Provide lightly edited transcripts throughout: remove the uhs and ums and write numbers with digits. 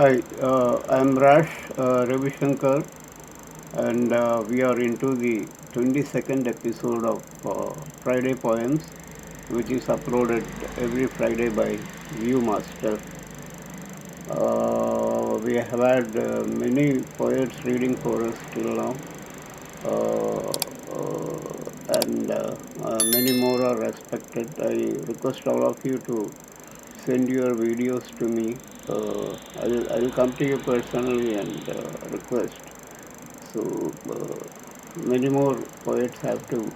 Hi, I'm Rash Ravi Shankar, and we are into the 22nd episode of Friday Poems, which is uploaded every Friday by Viewmaster. We have had many poets reading for us till now, uh, and many more are expected. I request all of you to send your videos to me. I'll come to you personally and request. So many more poets have to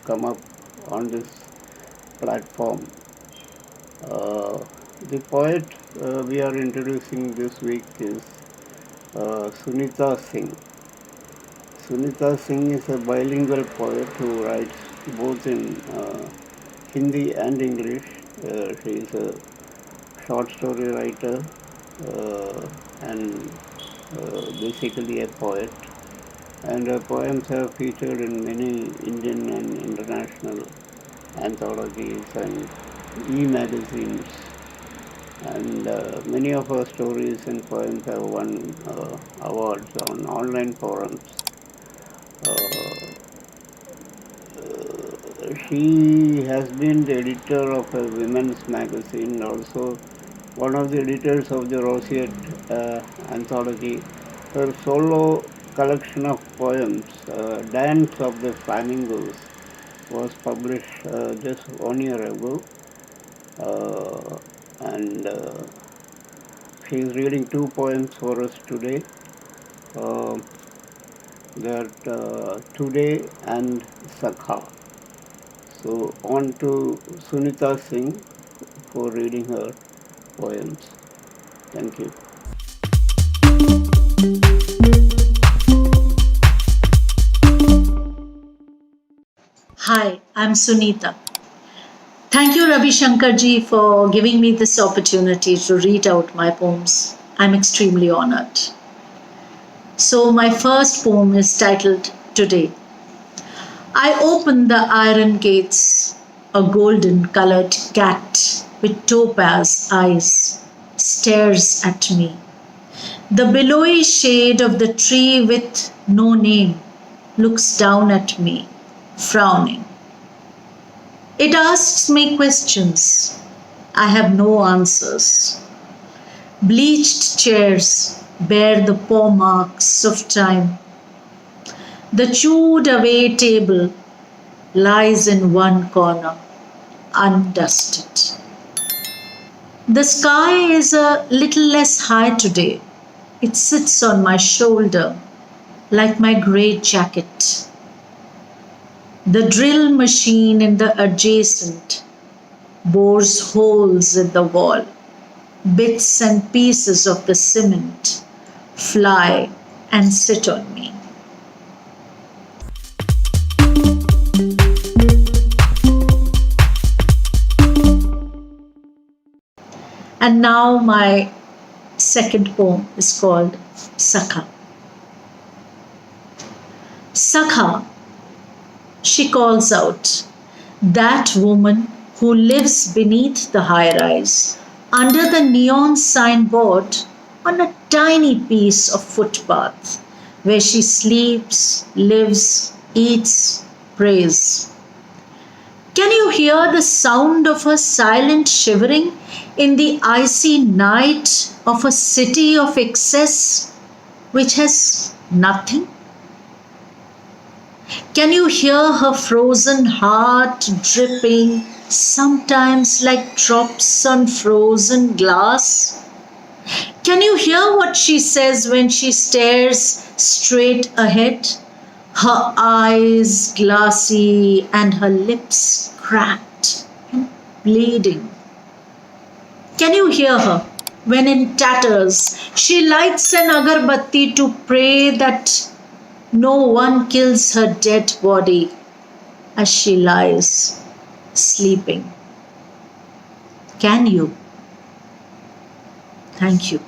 come up on this platform. Uh, the poet we are introducing this week is Sunita Singh. Sunita Singh is a bilingual poet who writes both in Hindi and English. She is a short story writer and basically a poet. And her poems have featured in many Indian and international anthologies and e-magazines. And many of her stories and poems have won awards on online forums. Uh, she has been the editor of a women's magazine, also one of the editors of the Roseate anthology. Her solo collection of poems, Dance of the Flamingos, was published just 1 year ago. And she is reading two poems for us today. Uh, that Today and Sakha. So on to Sunita Singh for reading her poems. Thank you. Hi, I'm Sunita. Thank you, Ravi Shankar ji, for giving me this opportunity to read out my poems. I'm extremely honored. So, my first poem is titled Today. I open the iron gates. A golden colored cat with topaz eyes stares at me. The billowy shade of the tree with no name looks down at me, frowning. It asks me questions. I have no answers. Bleached chairs bear the paw marks of time. The chewed away table lies in one corner, undusted. The sky is a little less high today. It sits on my shoulder like my grey jacket. The drill machine in the adjacent bores holes in the wall. Bits and pieces of the cement fly and sit on me. And now my second poem is called Sakha. Sakha, she calls out, that woman who lives beneath the high rise, under the neon signboard on a tiny piece of footpath where she sleeps, lives, eats, prays. Can you hear the sound of her silent shivering in the icy night of a city of excess which has nothing? Can you hear her frozen heart dripping, sometimes like drops on frozen glass? Can you hear what she says when she stares straight ahead? Her eyes glassy and her lips cracked and bleeding. Can you hear her when in tatters she lights an agarbatti to pray that no one kills her dead body as she lies sleeping? Can you? Thank you.